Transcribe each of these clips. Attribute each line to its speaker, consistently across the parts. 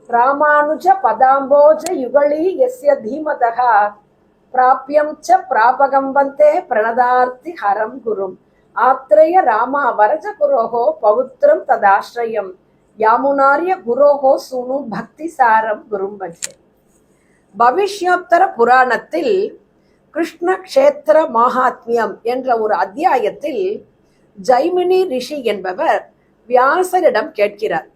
Speaker 1: ராமானுஜ பதாம்போஜ யுகலி யஸ்ய தீமதः பிராப்யம் ச பிராபகம் வந்தே பிரணதார்த்தி ஹரம் குரும் ஆத்ரேய ராமா வரஜ குரோஹோ பவுத்திரம் ததாஸ்ரயம் யாமுனாரிய குரோஹோ சுனு பக்தி சாரம் குரும் பஜே. பவிஷ்யோத்தர புராணத்தில் கிருஷ்ண க்ஷேத்திர மகாத்மியம் என்ற ஒரு அத்தியாயத்தில் ஜைமினி ரிஷி என்பவர் வியாசரிடம் கேட்கிறார்.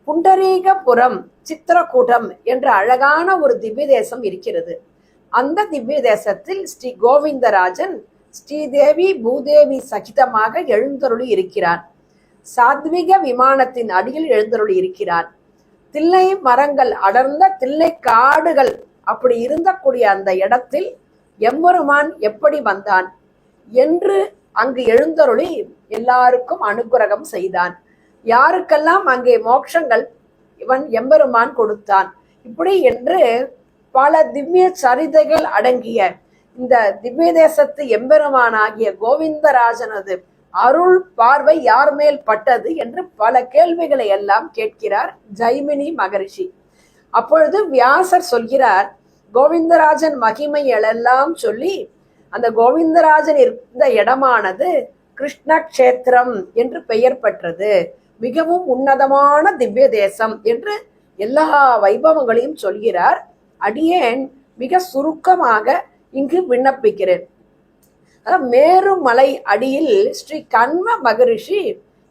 Speaker 1: புண்டரீகபுரம் சித்திரக்கூடம் என்ற அழகான ஒரு திவ்ய தேசம் இருக்கிறது. அந்த திவ்ய தேசத்தில் ஸ்ரீ கோவிந்தராஜன் ஸ்ரீதேவி பூதேவி சகிதமாக எழுந்தருளி இருக்கிறான். சாத்விக விமானத்தின் அடியில் எழுந்தருளி இருக்கிறான். தில்லை மரங்கள் அடர்ந்த தில்லை காடுகள் அப்படி இருந்தக்கூடிய அந்த இடத்தில் எம்பெருமான் எப்படி வந்தான் என்று அங்கு எழுந்தருளி எல்லாருக்கும் அனுகிரகம் செய்தான். யாருக்கெல்லாம் அங்கே மோட்சங்கள் இவன் எம்பெருமான் கொடுத்தான். இப்படி என்று பல திவ்ய சரிதைகள் அடங்கிய இந்த திவ்ய தேசத்து எம்பெருமான் ஆகிய கோவிந்தராஜனது அருள் பார்வை யார் மேல் பட்டது என்று பல கேள்விகளை எல்லாம் கேட்கிறார் ஜைமினி மகரிஷி. அப்பொழுது வியாசர் சொல்கிறார், கோவிந்தராஜன் மகிமைகளெல்லாம் சொல்லி அந்த கோவிந்தராஜன் இருந்த இடமானது கிருஷ்ண க்ஷேத்திரம் என்று பெயர் பெற்றது, மிகவும் உன்னதமான திவ்ய தேசம் என்று எல்லா வைபவங்களையும் சொல்கிறார். அடியேன் மிக சுருக்கமாக இங்கு விண்ணப்பிக்கிறேன். மேருமலை அடியில் ஸ்ரீ கண்வ மகரிஷி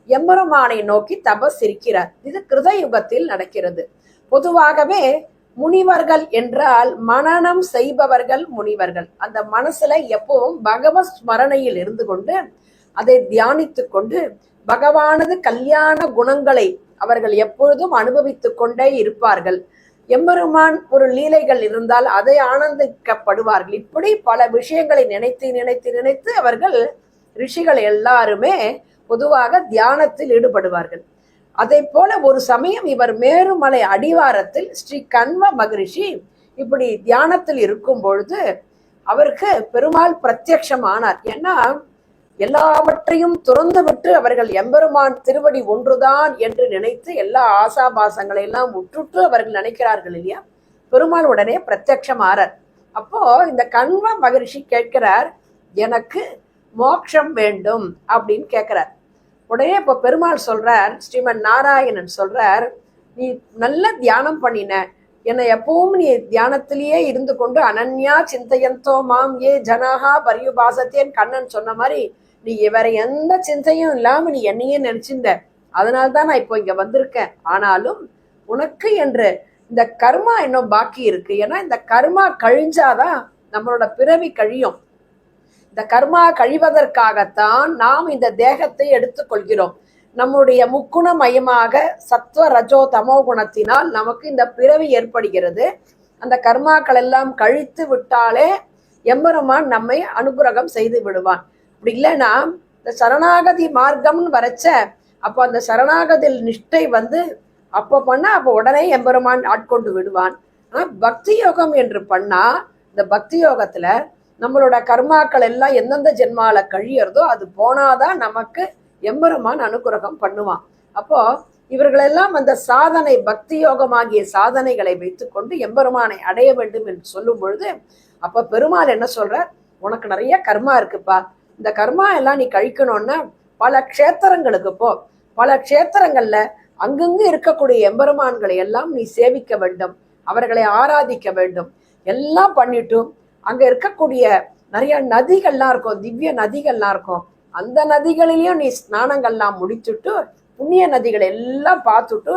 Speaker 1: எம்பெருமானை நோக்கி தபஸ் இருக்கிறார். இது கிருதயுகத்தில் நடக்கிறது. பொதுவாகவே முனிவர்கள் என்றால் மனனம் செய்பவர்கள் முனிவர்கள். அந்த மனசுல எப்பவும் பகவத் ஸ்மரணையில் இருந்து கொண்டு அதை தியானித்து கொண்டு பகவானது கல்யாண குணங்களை அவர்கள் எப்பொழுதும் அனுபவித்துக் கொண்டே இருப்பார்கள். எம்பெருமான் ஒரு லீலைகள் இருந்தால் அதை ஆனந்திக்கப்படுவார்கள். இப்படி பல விஷயங்களை நினைத்து நினைத்து நினைத்து அவர்கள் ரிஷிகள் எல்லாருமே பொதுவாக தியானத்தில் ஈடுபடுவார்கள். அதை போல ஒரு சமயம் இவர் மேருமலை அடிவாரத்தில் ஸ்ரீ கண்வ மகரிஷி இப்படி தியானத்தில் இருக்கும் பொழுது அவருக்கு பெருமாள் பிரத்யட்சமானார். ஏன்னா எல்லாவற்றையும் துறந்து விட்டு அவர்கள் எம்பெருமான் திருவடி ஒன்றுதான் என்று நினைத்து எல்லா ஆசாபாசங்களை எல்லாம் விட்டுட்டு அவர்கள் நினைக்கிறார்கள் இல்லையா. பெருமாள் உடனே பிரத்யட்சமாறார். அப்போ இந்த கண்வ மகரிஷி கேட்கிறார், எனக்கு மோட்சம் வேண்டும் அப்படின்னு கேட்கிறார். உடனே இப்போ பெருமாள் சொல்றார், ஸ்ரீமன் நாராயணன் சொல்றார், நீ நல்ல தியானம் பண்ணின, என்னை எப்பவும் நீ தியானத்திலேயே இருந்து கொண்டு அனன்யா சிந்தையந்தோ மாம் ஏ ஜனாகா பரியுபாசத்தேன் கண்ணன் சொன்ன மாதிரி நீ வேற எந்த சிந்தையும் இல்லாம நீ என்னையே நினைச்சிருந்த, அதனால்தான் நான் இப்போ இங்க வந்திருக்கேன். ஆனாலும் உனக்கு என்று இந்த கர்மா இன்னும் பாக்கி இருக்கு. ஏன்னா இந்த கர்மா கழிஞ்சாதான் நம்மளோட பிறவி கழியும். இந்த கர்மா கழிவதற்காகத்தான் நாம் இந்த தேகத்தை எடுத்துக்கொள்கிறோம். நம்முடைய முக்குணமயமாக சத்வ ரஜோ தமோ குணத்தினால் நமக்கு இந்த பிறவி ஏற்படுகிறது. அந்த கர்மாக்கள் எல்லாம் கழித்து விட்டாலே எம்பெருமான் நம்மை அனுகிரகம் செய்து விடுவான். அப்படி இல்லைன்னா இந்த சரணாகதி மார்க்கம்னு வரைச்ச அப்போ அந்த சரணாகதியில் நிஷ்டை அப்போ பண்ணா அப்போ உடனே எம்பெருமான் ஆட்கொண்டு விடுவான். பக்தி யோகம் என்று பண்ணா இந்த பக்தி யோகத்துல நம்மளோட கர்மாக்கள் எல்லாம் எந்தெந்த ஜென்மால கழியறதோ அது போனாதான் நமக்கு எம்பெருமான் அனுகிரகம் பண்ணுவான். அப்போ இவர்களெல்லாம் அந்த சாதனை பக்தி யோகமாகிய சாதனைகளை வைத்துக்கொண்டு எம்பெருமானை அடைய வேண்டும் என்று சொல்லும் பொழுது அப்ப பெருமாள் என்ன சொல்ற, உனக்கு நிறைய கர்மா இருக்குப்பா, இந்த கர்மா எல்லாம் நீ கழிக்கணும்னா பல க்ஷேத்திரங்களுக்கு போ, பல க்ஷேத்திரங்கள்ல அங்கங்கு இருக்கக்கூடிய எம்பெருமான்களை எல்லாம் நீ சேவிக்க வேண்டும், அவர்களை ஆராதிக்க வேண்டும். எல்லாம் பண்ணிட்டும் அங்க இருக்கக்கூடிய நிறைய நதிகள்லாம் இருக்கும், திவ்ய நதிகள்லாம் இருக்கும். அந்த நதிகளிலையும் நீ ஸ்நானங்கள்லாம் முடிச்சுட்டு புண்ணிய நதிகளை எல்லாம் பார்த்துட்டு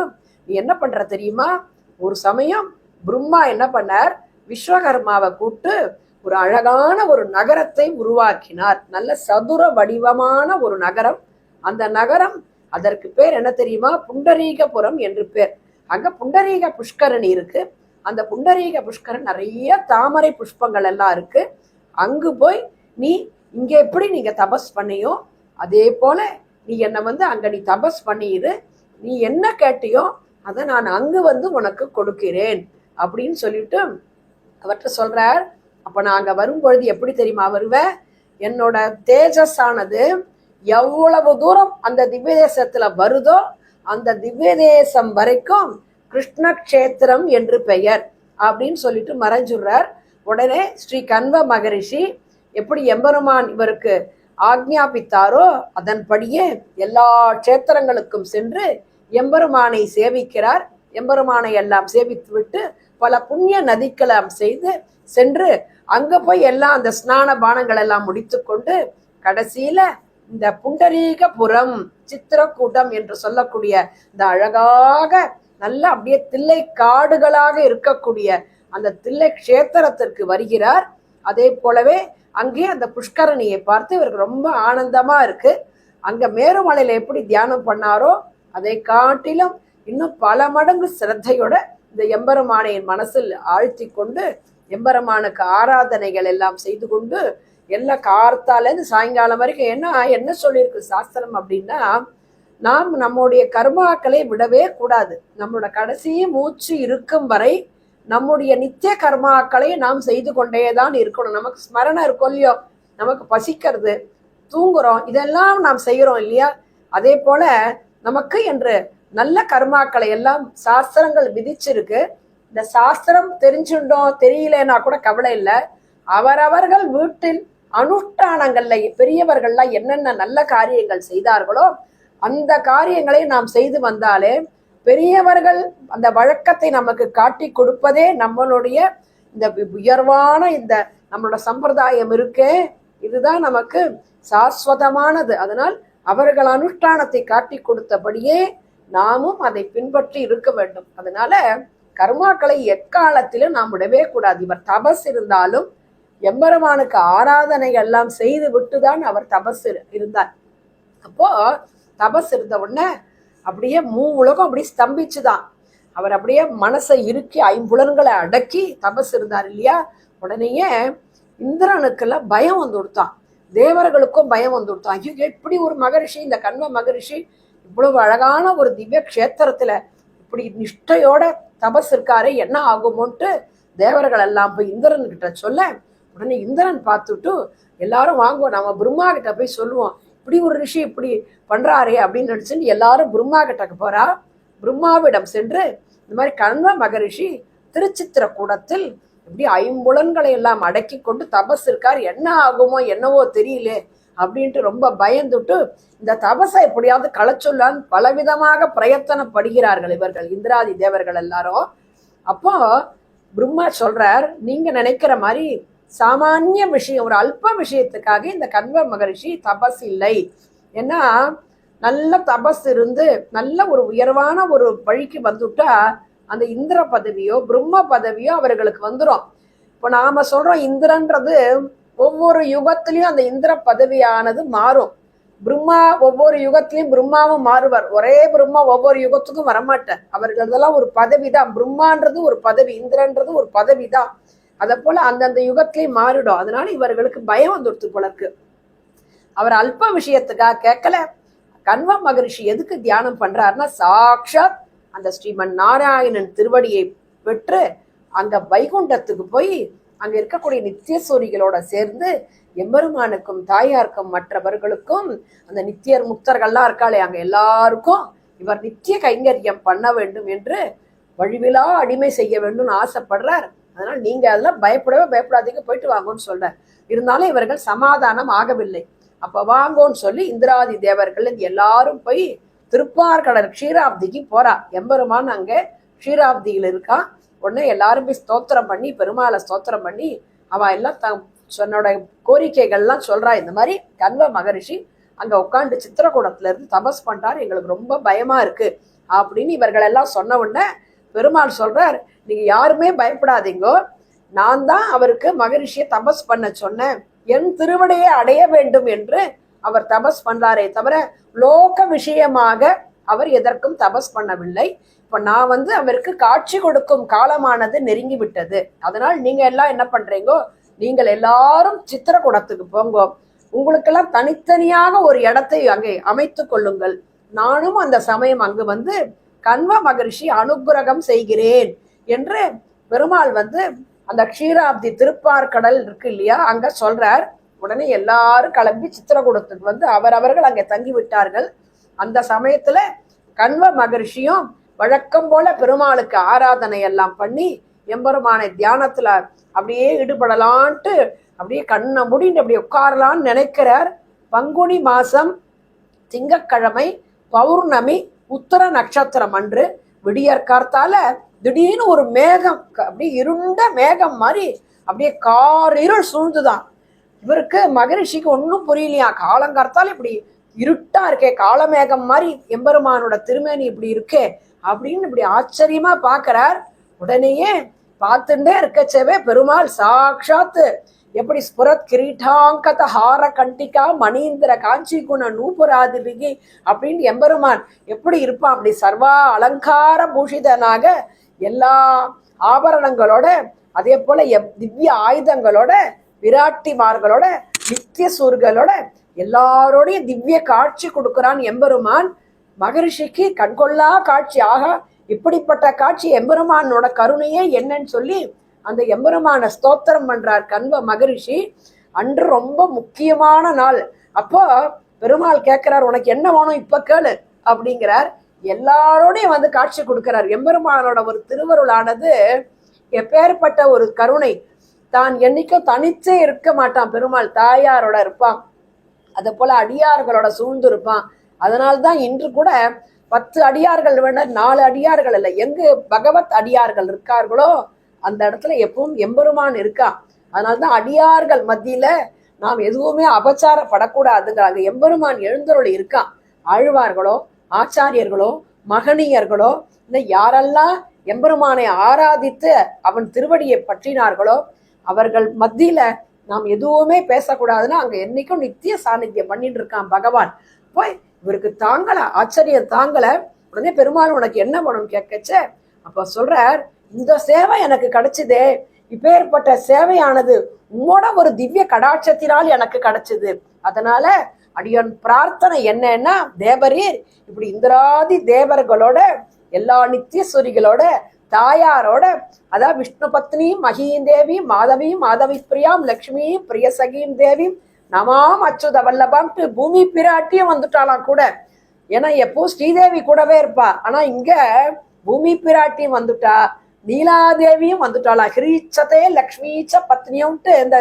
Speaker 1: நீ என்ன பண்ற தெரியுமா, ஒரு சமயம் பிரம்மா என்ன பண்ணார், விஸ்வகர்மாவை கூப்பிட்டு ஒரு அழகான ஒரு நகரத்தை உருவாக்கினார். நல்ல சதுர வடிவமான ஒரு நகரம். அந்த நகரம் அதற்கு பேர் என்ன தெரியுமா, புண்டரீகபுரம் என்று பேர். அங்க புண்டரீக புஷ்கரணி இருக்கு. அந்த புண்டரீக புஷ்கரன் நிறைய தாமரை புஷ்பங்கள் எல்லாம் இருக்கு. அங்கு போய் நீ இங்க எப்படி நீங்க தபஸ் பண்ணியோ அதே போல நீ என்னை அங்க நீ தபஸ் பண்ணிடு, நீ என்ன கேட்டியோ அதை நான் அங்கு உனக்கு கொடுக்கிறேன் அப்படின்னு சொல்லிட்டு அவர்கிட்ட சொல்றார். அப்ப நான் அங்க வரும்பொழுது எப்படி தெரியுமா வருவேன், என்னோட தேஜஸ் ஆனது எவ்வளவு தூரம் அந்த திவ்ய தேசத்துல வருதோ அந்த திவ்ய தேசம் வரைக்கும் கிருஷ்ண கஷேத்திரம் என்று பெயர் அப்படின்னு சொல்லிட்டு மறைஞ்சுடுறார். உடனே ஸ்ரீ கண்வ மகரிஷி எப்படி எம்பெருமான் இவருக்கு ஆக்ஞாபித்தாரோ அதன்படியே எல்லா கஷேத்திரங்களுக்கும் சென்று எம்பெருமானை சேவிக்கிறார். எம்பெருமானை எல்லாம் சேவித்து விட்டு பல புண்ணிய நதிக்கெல்லாம் சென்று அங்க போய் எல்லாம் அந்த ஸ்நான பானங்கள் எல்லாம் முடித்து கொண்டு கடைசியில இந்த புண்டரீகபுரம் சித்திரக்கூட்டம் என்று சொல்லக்கூடிய இந்த அழகாக நல்ல அப்படியே தில்லை காடுகளாக இருக்கக்கூடிய அந்த தில்லை கஷேத்திரத்திற்கு வருகிறார். அதே போலவே அங்கே அந்த புஷ்கரணியை பார்த்து இவருக்கு ரொம்ப ஆனந்தமா இருக்கு. அங்க மேருமலையில எப்படி தியானம் பண்ணாரோ அதை காட்டிலும் இன்னும் பல மடங்கு சிரத்தையோட இந்த எம்பெருமானை மனசில் ஆழ்த்தி கொண்டு எம்பெருமானுக்கு ஆராதனைகள் எல்லாம் செய்து கொண்டு எல்லா கார்த்தாலேருந்து சாயங்காலம் வரைக்கும் என்ன சொல்லியிருக்கு சாஸ்திரம் அப்படின்னா, நாம் நம்முடைய கர்மாக்களை விடவே கூடாது. நம்மளோட கடைசி மூச்சு இருக்கும் வரை நம்முடைய நித்திய கர்மாக்களை நாம் செய்து கொண்டேதான் இருக்கணும். நமக்கு ஸ்மரணம் இருக்கும் இல்லையோ, நமக்கு பசிக்கிறது, தூங்குறோம், இதெல்லாம் நாம் செய்கிறோம் இல்லையா? அதே போல நமக்கு என்று நல்ல கர்மாக்களை எல்லாம் சாஸ்திரங்கள் விதிச்சிருக்கு. இந்த சாஸ்திரம் தெரிஞ்சுட்டோம் தெரியலன்னா கூட கவலை இல்லை. அவரவர்கள் வீட்டில் அனுஷ்டானங்கள்ல பெரியவர்கள்லாம் என்னென்ன நல்ல காரியங்கள் செய்தார்களோ அந்த காரியங்களை நாம் செய்து வந்தாலே பெரியவர்கள் அந்த வழக்கத்தை நமக்கு காட்டி கொடுப்பதே நம்மளுடைய இந்த உயர்வான இந்த நம்மளோட சம்பிரதாயம் இருக்கே, இதுதான் நமக்கு சாஸ்வதமானது. அதனால் அவர்கள் அனுஷ்டானத்தை காட்டி கொடுத்தபடியே நாமும் அதை பின்பற்றி இருக்க வேண்டும். அதனால கர்மாக்களை எக்காலத்திலும் நாம் விடவே கூடாது. இவர் தபஸ் இருந்தாலும் எம்பெருமானுக்கு ஆராதனை எல்லாம் செய்து விட்டுதான் அவர் தபஸ் இருந்தார். அப்போ தபஸ் இருந்த உடனே அப்படியே உலகம் அப்படியே ஸ்தம்பிச்சுதான். அவர் அப்படியே மனசை இறுக்கி ஐம்புலன்களை அடக்கி தபஸ் இருந்தார் இல்லையா? உடனேயே இந்திரனுக்கெல்லாம் பயம் வந்து கொடுத்தான், தேவர்களுக்கும் பயம் வந்து கொடுத்தான். ஐயோ, எப்படி ஒரு மகரிஷி, இந்த கண்வ மகரிஷி இவ்வளவு அழகான ஒரு திவ்ய கஷேத்திரத்துல இப்படி நிஷ்டையோட தபஸ் இருக்காரு, என்ன ஆகுமோன்ட்டு தேவர்கள் எல்லாம் போய் இந்திரன் கிட்ட சொல்ல, உடனே இந்திரன் பார்த்துட்டு எல்லாரும் வாங்குவோம், நம்ம பிரம்மா கிட்ட போய் சொல்லுவோம், இப்படி ஒரு ரிஷி இப்படி பண்றாரே அப்படின்னு நினைச்சுன்னு எல்லாரும் பிரம்மா கிட்டக்கு போறா. பிரம்மாவிடம் சென்று இந்த மாதிரி கண்வ மகரிஷி திருச்சித்திர கூடத்தில் இப்படி ஐம்புலன்களை எல்லாம் அடக்கி கொண்டு தபஸ் இருக்கார், என்ன ஆகுமோ என்னவோ தெரியல அப்படின்ட்டு ரொம்ப பயந்துட்டு இந்த தபஸை எப்படியாவது களைச்சொல்லான்னு பலவிதமாக பிரயத்தனப்படுகிறார்கள் இவர்கள் இந்திராதி தேவர்கள் எல்லாரும். அப்போ பிரம்மா சொல்றார், நீங்க நினைக்கிற மாதிரி சாமானிய விஷயம், ஒரு அல்ப விஷயத்துக்காக இந்த கண்வ மகரிஷி தபஸ் இல்லை. ஏன்னா நல்ல தபஸ் இருந்து நல்ல ஒரு உயர்வான ஒரு வழிக்கு வந்துட்டா அந்த இந்திர பதவியோ பிரம்ம பதவியோ அவர்களுக்கு வந்துடும். இப்போ நாம சொல்றோம் இந்திரன்றது ஒவ்வொரு யுகத்திலையும் அந்த இந்திர பதவியானது மாறும். பிரம்மா ஒவ்வொரு யுகத்திலையும் பிரம்மாவும் மாறுவார். ஒரே பிரம்மா ஒவ்வொரு யுகத்துக்கும் வரமாட்டார். அவர்களதெல்லாம் ஒரு பதவி தான். பிரம்மான்றது ஒரு பதவி, இந்திரன்றது ஒரு பதவி தான். அதை போல அந்தந்த யுகத்திலையும் மாறிடும். அதனால இவர்களுக்கு பயம் வந்துடுத்து போலருக்கு. அவர் அல்ப விஷயத்துக்காக கேட்கல. கண்வ மகரிஷி எதுக்கு தியானம் பண்றாருன்னா, சாக்ஷாத் அந்த ஸ்ரீமன் நாராயணன் திருவடியை பெற்று அங்க வைகுண்டத்துக்கு போய் அங்க இருக்கக்கூடிய நித்தியசூரிகளோட சேர்ந்து எம்பெருமானுக்கும் தாயாருக்கும் மற்றவர்களுக்கும் அந்த நித்தியர் முக்தர்கள்லாம் இருக்காளே அங்க எல்லாருக்கும் இவர் நித்திய கைங்கரியம் பண்ண வேண்டும் என்று வழிவிலா அடிமை செய்ய வேண்டும்னு ஆசைப்படுறார். அதனால நீங்க அதெல்லாம் பயப்படாதீங்க, போயிட்டு வாங்கன்னு சொல்றார். இருந்தாலும் இவர்கள் சமாதானம் ஆகவில்லை. அப்ப வாங்கோன்னு சொல்லி இந்திராதி தேவர்கள் எல்லாரும் போய் திருப்பார்கடல் க்ஷீராப்திக்கு போறா. எம்பெருமான் அங்க க்ஷீராப்தியில் இருக்கான். உடனே எல்லாரும் போய் ஸ்தோத்திரம் பண்ணி பெருமாளை ஸ்தோத்திரம் பண்ணி அவ எல்லாம் தன்னோட கோரிக்கைகள்லாம் சொல்றா. இந்த மாதிரி கண்வ மகரிஷி அங்க உட்காந்து சித்திரக்கூடத்துல இருந்து தபஸ் பண்றாரு, எங்களுக்கு ரொம்ப பயமா இருக்கு அப்படின்னு இவர்கள் எல்லாம் சொன்ன உடனே பெருமாள் சொல்றார், நீங்க யாருமே பயப்படாதீங்கோ, நான் தான் அவருக்கு மகரிஷியை தபஸ் பண்ண சொன்னேன், என் திருவடியை அடைய வேண்டும் என்று அவர் தபஸ் பண்றாரே தவிர லோக விஷயமாக அவர் எதற்கும் தபஸ் பண்ணவில்லை. இப்ப நான் அவருக்கு காட்சி கொடுக்கும் காலமானது நெருங்கி விட்டது. அதனால் நீங்க எல்லாம் என்ன பண்றீங்கோ, நீங்கள் எல்லாரும் சித்திரக்கூடத்துக்கு போங்கோ, உங்களுக்கெல்லாம் தனித்தனியாக ஒரு இடத்தை அங்கே அமைத்து கொள்ளுங்கள், நானும் அந்த சமயம் அங்கு கண்வ மகரிஷி அனுகிரகம் செய்கிறேன் என்று பெருமாள் அந்த க்ஷீராப்தி திருப்பார்கடல் இருக்கு இல்லையா அங்க சொல்றார். உடனே எல்லாரும் கிளம்பி சித்திரக்கூடத்துக்கு அவரவர்கள் அங்கே தங்கி விட்டார்கள். அந்த சமயத்துல கண்வ மகரிஷியும் வழக்கம் போல பெருமாளுக்கு ஆராதனை எல்லாம் பண்ணி எம்பெருமானை தியானத்துல அப்படியே ஈடுபடலான்ட்டு அப்படியே கண்ணை முடிந்து அப்படியே உட்காரலான்னு நினைக்கிறார். பங்குனி மாசம் திங்கட்கிழமை பௌர்ணமி உத்தர நட்சத்திரம் அன்று விடியற் கார்த்தால திடீர்னு ஒரு மேகம், அப்படியே இருண்ட மேகம் மாதிரி அப்படியே கார் இருள் சூழ்ந்துதான். இவருக்கு மகரிஷிக்கு ஒன்றும் புரியலையா, காலங்கார்த்தால இப்படி இருட்டா இருக்கே, காலமேகம் மாதிரி எம்பெருமானோட திருமேனி இப்படி இருக்கே அப்படின்னு இப்படி ஆச்சரியமா பாக்குறார். உடனேயே பார்த்துட்டே இருக்கச்சவே பெருமாள் சாட்சாத்து எப்படி ஸ்புரத் கிரீட்டாங்கத ஹார கண்டிகா மணீந்திர காஞ்சி குண நூபுராதிபிகி அப்படின்னு எம்பெருமான் எப்படி இருப்பான், அப்படி சர்வா அலங்கார பூஷிதனாக எல்லா ஆபரணங்களோட, அதே போல திவ்ய ஆயுதங்களோட, விராட்டிமார்களோட, நித்திய சூர்களோட எல்லாரோடையும் திவ்ய காட்சி கொடுக்கிறான் எம்பெருமான். மகரிஷிக்கு கண்கொள்ளா காட்சி. ஆக இப்படிப்பட்ட காட்சி எம்பெருமானோட கருணையே என்னன்னு சொல்லி அந்த எம்பெருமான ஸ்தோத்திரம் பண்றார் கண்வ மகரிஷி. அன்று ரொம்ப முக்கியமான நாள். அப்போ பெருமாள் கேட்கிறார், உனக்கு என்ன வேணும் இப்ப கேளு அப்படிங்கிறார். எல்லாரோடையும் வந்து காட்சி கொடுக்கிறார். எம்பெருமானோட ஒரு திருவருளானது எப்பேற்பட்ட ஒரு கருணை. தான் என்னைக்கும் தனிச்சே இருக்க மாட்டான் பெருமாள், தாயாரோட இருப்பான், அதை போல அடியார்களோட சூழ்ந்து இருப்பான். அதனால்தான் இன்று கூட 10 அடியார்கள் வேணா 4 அடியார்கள் இல்லை, எங்கு பகவத் அடியார்கள் இருக்கார்களோ அந்த இடத்துல எப்பவும் எம்பெருமான் இருக்கான். அதனால்தான் அடியார்கள் மத்தியில நாம் எதுவுமே அபச்சாரப்படக்கூடாதுங்கிறாங்க. எம்பெருமான் எழுந்தருள் இருக்கான். ஆழ்வார்களோ ஆச்சாரியர்களோ மகனியர்களோ இந்த யாரெல்லாம் எம்பெருமானை ஆராதித்து அவன் திருவடியை பற்றினார்களோ அவர்கள் மத்தியில நாம் எதுவுமே பேசக்கூடாதுன்னா அங்க என்னைக்கும் நித்திய சாநித்தியம் பண்ணிட்டு இருக்கான் பகவான். போய் இவருக்கு தாங்கல, ஆச்சரியம் தாங்கல. உடனே பெருமாள் உனக்கு என்ன வேணும் கேட்கச்ச அப்ப சொல்றார், இந்த சேவை எனக்கு கிடைச்சதே, இப்பேற்பட்ட சேவையானது உம்மோட ஒரு திவ்ய கடாட்சத்தினால் எனக்கு கிடைச்சது. அதனால அடியன் பிரார்த்தனை என்னன்னா, தேவரீர் இப்படி இந்திராதி தேவர்களோட எல்லா நித்தியஸ்வரிகளோட தாயாரோட, அதாவது விஷ்ணு பத்னி மகீந்தேவி மாதவி மாதவி பிரியாம் லக்ஷ்மி பிரியசகீம் தேவி நமாம் அச்சுத வல்லபாம்ட்டு பூமி பிராட்டியும் வந்துட்டாலாம் கூட. ஏன்னா எப்போ ஸ்ரீதேவி கூடவே இருப்பா, ஆனா இங்க பூமி பிராட்டியும் வந்துட்டா, நீலாதேவியும் வந்துட்டாளா. ஹிரீச்சதே லக்ஷ்மீச்ச பத்னியும்ட்டு இந்த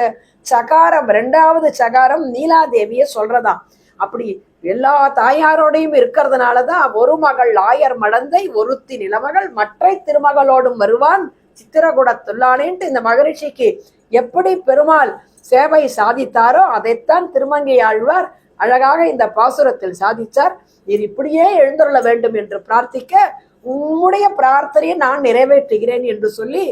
Speaker 1: சகாரம் 2வது சகாரம் நீலாதேவிய சொல்றதாம். அப்படி எல்லா தாயாரோடையும் இருக்கிறதுனாலதான் ஒரு மகள் ஆயர் மடந்தை ஒருத்தி நிலமகள் மற்றை திருமகளோடும் வருவான் சித்திரகுடத்துள்ளானேன்ட்டு இந்த மகரிஷிக்கு எப்படி பெருமாள் சேவை சாதித்தாரோ அதைத்தான் திருமங்கை ஆழ்வார் அழகாக இந்த பாசுரத்தில் சாதிச்சார். நீர் இப்படியே எழுந்தருள வேண்டும் என்று பிரார்த்திக்க உம்முடைய பிரார்த்தனையை நான் நிறைவேற்றுகிறேன் என்று சொல்லி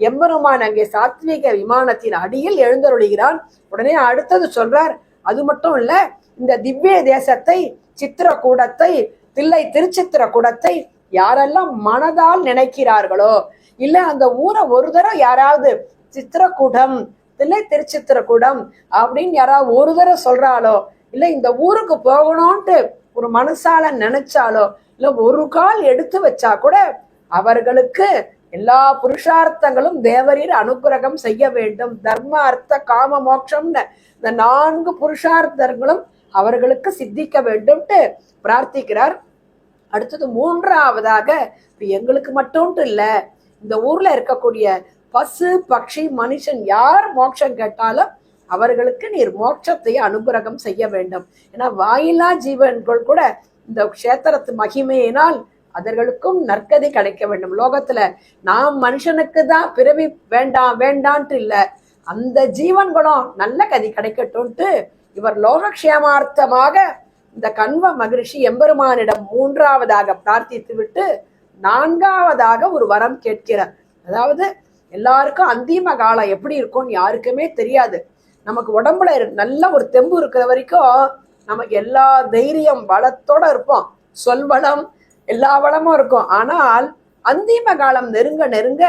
Speaker 1: எம்பெருமான் அங்கே சாத்வீக விமானத்தின் அடியில் எழுந்தருளுகிறான். உடனே அடுத்தது சொல்றார், அது மட்டும் இல்ல, இந்த திவ்ய தேசத்தை சித்திரக்கூடத்தை தில்லை திருச்சித்திரக்கூடத்தை யாரெல்லாம் மனதால் நினைக்கிறார்களோ, இல்ல அந்த ஊரை ஒரு தடவை யாராவது சித்திரக்கூடம் தில்லை திருச்சித்திரக்கூடம் அப்படின்னு யாராவது ஒரு தடவை சொல்றாளோ, இல்ல இந்த ஊருக்கு போகணும்ட்டு ஒரு மனசால நினைச்சாலோ, இல்ல ஒரு கால் எடுத்து வச்சா கூட அவர்களுக்கு எல்லா புருஷார்த்தங்களும் தேவரீர் அனுகிரகம் செய்ய வேண்டும். தர்ம அர்த்த காம மோட்சம்னு இந்த 4 புருஷார்த்தங்களும் அவர்களுக்கு சித்திக்க வேண்டும்ட்டு பிரார்த்திக்கிறார். அடுத்தது 3வதாக எங்களுக்கு மட்டும்ட்டு இல்ல, இந்த ஊர்ல இருக்கக்கூடிய பசு பட்சி மனுஷன் யார் மோட்சம் கேட்டாலும் அவர்களுக்கு நீர் மோட்சத்தை அனுகிரகம் செய்ய வேண்டும். ஏன்னா வாயிலா ஜீவன்கள் கூட இந்த க்ஷேத்திரத்து மகிமையினால் அவர்களுக்கும் நற்கதி கிடைக்க வேண்டும். லோகத்துல நாம் மனுஷனுக்கு தான் பிறவி வேண்டாம் வேண்டான்ட்டு இல்ல, அந்த ஜீவன்களும் நல்ல கதி கிடைக்கட்டும்ட்டு இவர் லோகக்ஷேமார்த்தமாக இந்த கண்வ மகரிஷி எம்பெருமானிடம் 3வதாக பிரார்த்தித்து விட்டு 4வதாக ஒரு வரம் கேட்கிறார். அதாவது எல்லாருக்கும் அந்திம காலம் எப்படி இருக்கும்னு யாருக்குமே தெரியாது. நமக்கு உடம்புல நல்ல ஒரு தெம்பு இருக்கிற வரைக்கும் நமக்கு எல்லா தைரியம் வளத்தோட இருப்போம், சொல்வளம் எல்லா வளமும் இருக்கும். ஆனால் அந்திம காலம் நெருங்க நெருங்க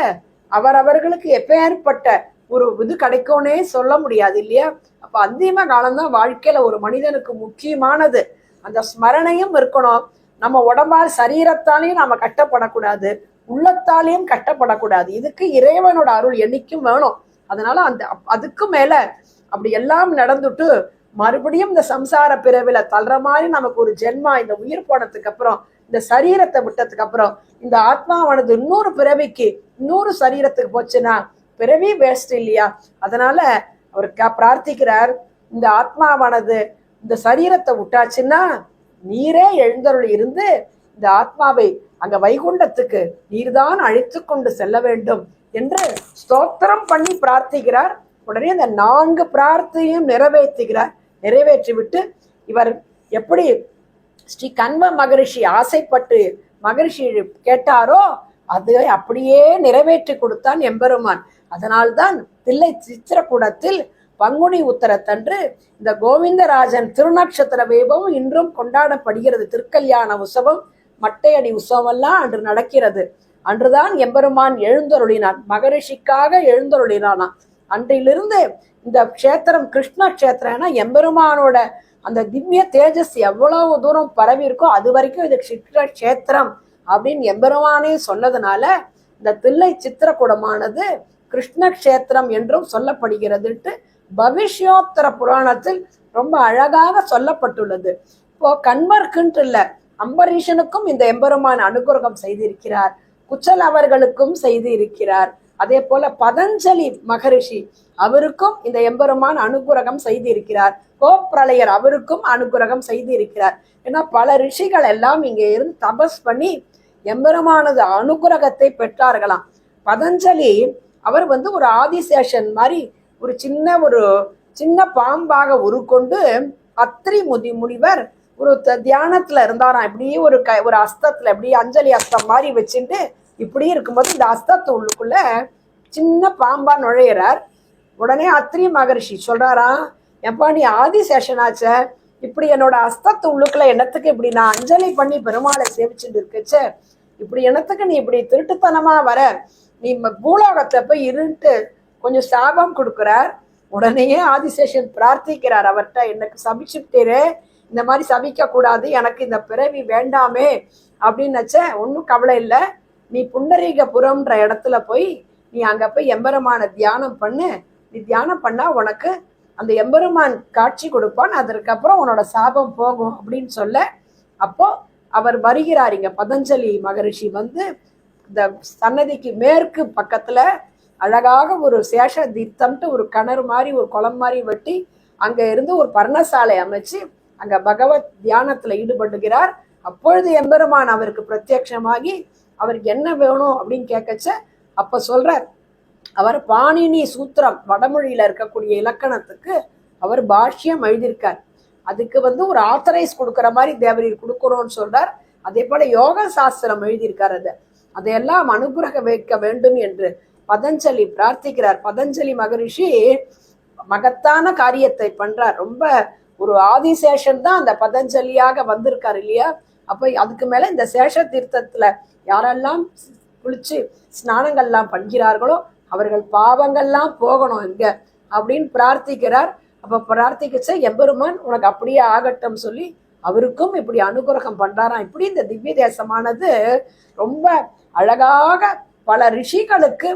Speaker 1: அவரவர்களுக்கு எப்பேற்பட்ட ஒரு இது கிடைக்கும்னே சொல்ல முடியாது இல்லையா. அப்ப அந்திம காலம்தான் வாழ்க்கையில ஒரு மனிதனுக்கு முக்கியமானது. அந்த ஸ்மரணையும் இருக்கணும். நம்ம உடம்பால் சரீரத்தாலையும் நாம கட்டப்படக்கூடாது, உள்ளத்தாலையும் கட்டப்படக்கூடாது. இதுக்கு இறைவனோட அருள் என்னைக்கும் வேணும். அதனால அதுக்கு மேல அப்படி எல்லாம் நடந்துட்டு மறுபடியும் இந்த சம்சார பிறவில தள்ளுற மாதிரி நமக்கு ஒரு ஜென்மா இந்த உயிர் போனதுக்கு அப்புறம் இந்த சரீரத்தை விட்டதுக்கு அப்புறம் இந்த ஆத்மாவானது இன்னொரு பிறவிக்கு இன்னொரு சரீரத்துக்கு போச்சுன்னா பிறவி வேஸ்ட் இல்லையா? அதனால அவர் பிரார்த்திக்கிறார், இந்த ஆத்மாவானது இந்த சரீரத்தை விட்டாச்சுன்னா நீரே எழுந்தருள் இருந்து இந்த ஆத்மாவை அங்க வைகுண்டத்துக்கு நீர்தான் அழைத்து கொண்டு செல்ல வேண்டும் என்று ஸ்தோத்திரம் பண்ணி பிரார்த்திக்கிறார். உடனே அந்த 4 பிரார்த்தையும் நிறைவேற்றி விட்டு இவர் எப்படி ஸ்ரீ கண்வ மகரிஷி ஆசைப்பட்டு மகரிஷி கேட்டாரோ அது அப்படியே நிறைவேற்றி கொடுத்தான் எம்பெருமான். அதனால்தான் தில்லை சித்திரக்கூடத்தில் பங்குனி உத்தரத்தன்று இந்த கோவிந்தராஜன் திருநட்சத்திர வைபவம் இன்றும் கொண்டாடப்படுகிறது. திருக்கல்யாண உற்சவம், மட்டையடி உற்சவம் எல்லாம் அன்று நடக்கிறது. அன்றுதான் எம்பெருமான் எழுந்தருளினான், மகரிஷிக்காக எழுந்தருளினானா. அன்றிலிருந்து இந்த க்ஷேத்திரம் கிருஷ்ண க்ஷேத்திரம்னா எம்பெருமானோட அந்த திவ்ய தேஜஸ் எவ்வளவு தூரம் பரவி இருக்கோ அது வரைக்கும் இது கிருஷ்ண க்ஷேத்திரம் அப்படின்னு எம்பெருமானே சொன்னதுனால இந்த தில்லை சித்திரக்கூடமானது கிருஷ்ண க்ஷேத்திரம் என்றும் சொல்லப்படுகிறதுட்டு பவிஷ்யோத்தர புராணத்தில் ரொம்ப அழகாக சொல்லப்பட்டுள்ளது. இப்போ கண்வர்க்குன்ட்டு இல்ல, அம்பரீஷனுக்கும் இந்த எம்பெருமான் அனுகிரகம் செய்திருக்கிறார், குச்சல் அவர்களுக்கும் செய்து இருக்கிறார். அதே போல பதஞ்சலி மகரிஷி அவருக்கும் இந்த எம்பெருமான் அனுகிரகம் செய்து இருக்கிறார். கோப்பிரளையர் அவருக்கும் அனுகிரகம் செய்து இருக்கிறார். ஏன்னா பல ரிஷிகள் எல்லாம் இங்கே இருந்து தபஸ் பண்ணி எம்பெருமானது அனுகிரகத்தை பெற்றார்களாம். பதஞ்சலி அவர் ஒரு ஆதிசேஷன் மாதிரி ஒரு சின்ன பாம்பாக உருக்கொண்டு அத்ரி முனிவர் ஒரு தியானத்துல இருந்தாராம். இப்படி ஒரு அஸ்தத்துல இப்படி அஞ்சலி அஸ்தம் மாதிரி வச்சுட்டு இப்படி இருக்கும்போது இந்த அஸ்தத்து உள்ளுக்குள்ள சின்ன பாம்பா நுழையிறார். உடனே அத்ரி மகரிஷி சொல்றாராம், எப்பா நீ ஆதிசேஷனாச்ச, இப்படி என்னோட அஸ்தத்து உள்ளுக்குள்ள என்னத்துக்கு இப்படி நான் அஞ்சலி பண்ணி பெருமாளை சேவிச்சுட்டு இருக்கச்ச, இப்படி என்னத்துக்கு நீ இப்படி திருட்டுத்தனமா வர, நீ பூலோகத்தை போய் இருந்துட்டு கொஞ்சம் சாபம் கொடுக்குறார். உடனேயே ஆதிசேஷன் பிரார்த்திக்கிறார் அவர்கிட்ட, எனக்கு சபிச்சுட்டே, இந்த மாதிரி சபிக்க கூடாது, எனக்கு இந்த பிறவி வேண்டாமே அப்படின்னச்ச, ஒன்றும் கவலை இல்லை, நீ புண்டரீகபுரம்ன்ற இடத்துல போய் நீ அங்க போய் எம்பெருமான தியானம் பண்ணு, நீ தியானம் பண்ணா உனக்கு அந்த எம்பெருமான் காட்சி கொடுப்பான், அதற்கப்புறம் உன்னோட சாபம் போகும் அப்படின்னு சொல்ல, அப்போ அவர் வருகிறார். இங்க பதஞ்சலி மகரிஷி இந்த சன்னதிக்கு மேற்கு பக்கத்துல அழகாக ஒரு சேஷ தீர்த்தம்ட்டு ஒரு கிணறு மாதிரி ஒரு குளம் மாதிரி வெட்டி அங்க இருந்து ஒரு பர்ணசாலை அமைச்சு அங்க பகவத் தியானத்துல ஈடுபடுகிறார். அப்பொழுது எம்பெருமான் அவருக்கு பிரத்யட்சமாகி அவருக்கு என்ன வேணும் அப்படின்னு கேட்கச்ச, அப்ப சொல்றார், அவர் பாணினி சூத்திரம் வடமொழியில இருக்கக்கூடிய இலக்கணத்துக்கு அவர் பாஷ்யம் எழுதியிருக்கார். அதுக்கு ஒரு ஆத்தரைஸ் கொடுக்குற மாதிரி தேவரீர் கொடுக்கணும்னு சொல்றார். அதே போல யோக சாஸ்திரம் எழுதியிருக்கார். அதையெல்லாம் அனுகிரக வைக்க வேண்டும் என்று பதஞ்சலி பிரார்த்திக்கிறார். பதஞ்சலி மகரிஷி மகத்தான காரியத்தை பண்றார். ரொம்ப ஒரு ஆதிசேஷன் தான் அந்த பதஞ்சலியாக வந்திருக்காரு இல்லையா? அப்ப அதுக்கு மேல இந்த சேஷ தீர்த்தத்துல யாரெல்லாம் குளிச்சு ஸ்நானங்கள்லாம் பண்ணுகிறார்களோ அவர்கள் பாவங்கள்லாம் போகணும் இங்க அப்படின்னு பிரார்த்திக்கிறார். அப்ப பிரார்த்திக்கச்ச எம்பெருமான் உனக்கு அப்படியே ஆகட்டும் சொல்லி அவருக்கும் இப்படி அனுகிரகம் பண்றாராம். இப்படி இந்த திவ்ய தேசமானது ரொம்ப அழகாக பல ரிஷிகளுக்கு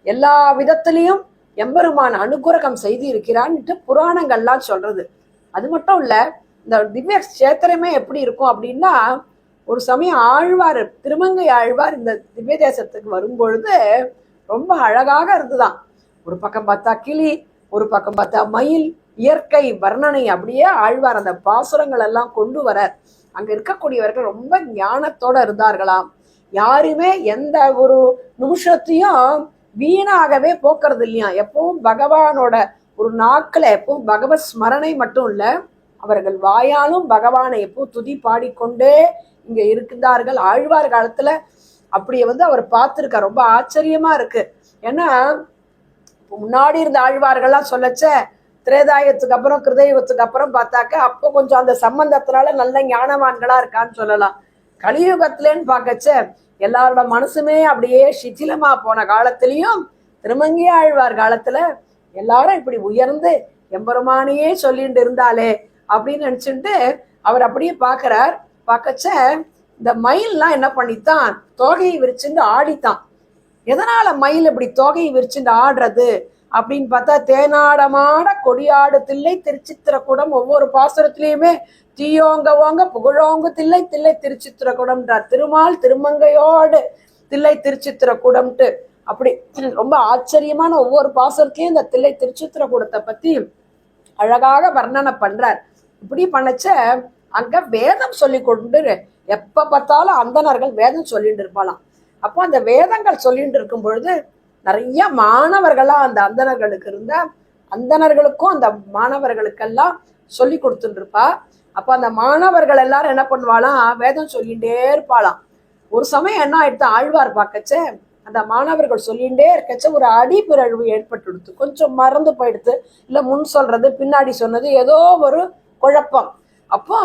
Speaker 1: எல்லா விதத்திலையும் எம்பெருமான் அனுகிரகம் செய்து இருக்கிறான்ட்டு புராணங்கள்லாம் சொல்றது. அது மட்டும் இல்ல, இந்த திவ்ய கஷேத்திரமே எப்படி இருக்கும் அப்படின்னா, ஒரு சமயம் ஆழ்வார், திருமங்கை ஆழ்வார் இந்த திவ்ய தேசத்துக்கு வரும்பொழுது ரொம்ப அழகாக இருந்துதான். ஒரு பக்கம் பார்த்தா கிளி, ஒரு பக்கம் பார்த்தா மயில், இயற்கை வர்ணனை அப்படியே ஆழ்வார் அந்த பாசுரங்கள் எல்லாம் கொண்டு வர அங்க இருக்கக்கூடியவர்கள் ரொம்ப ஞானத்தோட இருந்தார்களாம். யாருமே எந்த ஒரு நிமிஷத்தையும் வீணாகவே போக்குறது இல்லையா. எப்பவும் பகவானோட ஒரு நாட்கள எப்பவும் பகவத் ஸ்மரணை மட்டும் இல்ல, அவர்கள் வாயாலும் பகவானை எப்பவும் துதி பாடிக்கொண்டே இங்க இருந்தார்கள். ஆழ்வார் காலத்துல அப்படியே அவர் பார்த்திருக்கார். ரொம்ப ஆச்சரியமா இருக்கு. ஏன்னா முன்னாடி இருந்த ஆழ்வார்கள்லாம் சொல்லச்ச திரேதாயத்துக்கு அப்புறம் கிருதயுகத்துக்கு அப்புறம் பார்த்தாக்க அப்போ கொஞ்சம் அந்த சம்பந்தத்தினால நல்ல ஞானவான்களா இருக்கான்னு சொல்லலாம். கலியுகத்துலன்னு பார்க்கச்ச எல்லாரோட மனசுமே அப்படியே சிथिலமா போன காலத்திலையும் திருமங்கை ஆழ்வார் காலத்துல எல்லாரும் இப்படி உயர்ந்து எம்பெருமானையே சொல்லிட்டு இருந்தாலே அப்படின்னு நினைச்சுட்டு அவர் அப்படியே பார்க்கிறார். பார்க்கச்ச இந்த மயில்லாம் என்ன பண்ணித்தான், தோகையை விரிச்சுட்டு ஆடித்தான். எதனால மயில் இப்படி தோகையை விரிச்சுட்டு ஆடுறது அப்படின்னு பார்த்தா தேனாடமாட கொடியாடு தில்லை திருச்சித்திரக்கூடம். ஒவ்வொரு பாசுரத்திலையுமே தீயோங்க ஓங்க புகழோங்கு தில்லை தில்லை திருச்சித்திரக்கூடம்ன்றார். திருமால் திருமங்கையோடு தில்லை திருச்சித்திரக்கூடம்ட்டு அப்படி ரொம்ப ஆச்சரியமான ஒவ்வொரு பாசுரத்திலையும் இந்த தில்லை திருச்சித்திரக்கூடத்தை பத்தி அழகாக வர்ணனை பண்றார். இப்படி பண்ணச்ச அங்க வேதம் சொல்லி கொண்டு எப்ப பார்த்தாலும் அந்தணர்கள் வேதம் சொல்லிட்டு இருப்பாளாம். அப்போ அந்த வேதங்கள் சொல்லிட்டு இருக்கும் பொழுது நிறைய மாணவர்களா அந்த அந்தணர்களுக்கு இருந்தா அந்தணர்களுக்கும் அந்த மாணவர்களுக்கெல்லாம் சொல்லி கொடுத்துட்டு இருப்பா. அப்ப அந்த மாணவர்கள் எல்லாரும் என்ன பண்ணுவாளாம், வேதம் சொல்லிகிட்டே இருப்பாளாம். ஒரு சமயம் என்ன ஆயிடுத்து, ஆழ்வார் பார்க்கச்ச அந்த மாணவர்கள் சொல்லிகிட்டே இருக்கச்ச ஒரு அடிப்பிறழ்வு ஏற்பட்டுடுத்து. கொஞ்சம் மறந்து போயிடுத்து, இல்லை முன் சொல்றது பின்னாடி சொன்னது ஏதோ ஒரு குழப்பம். அப்போ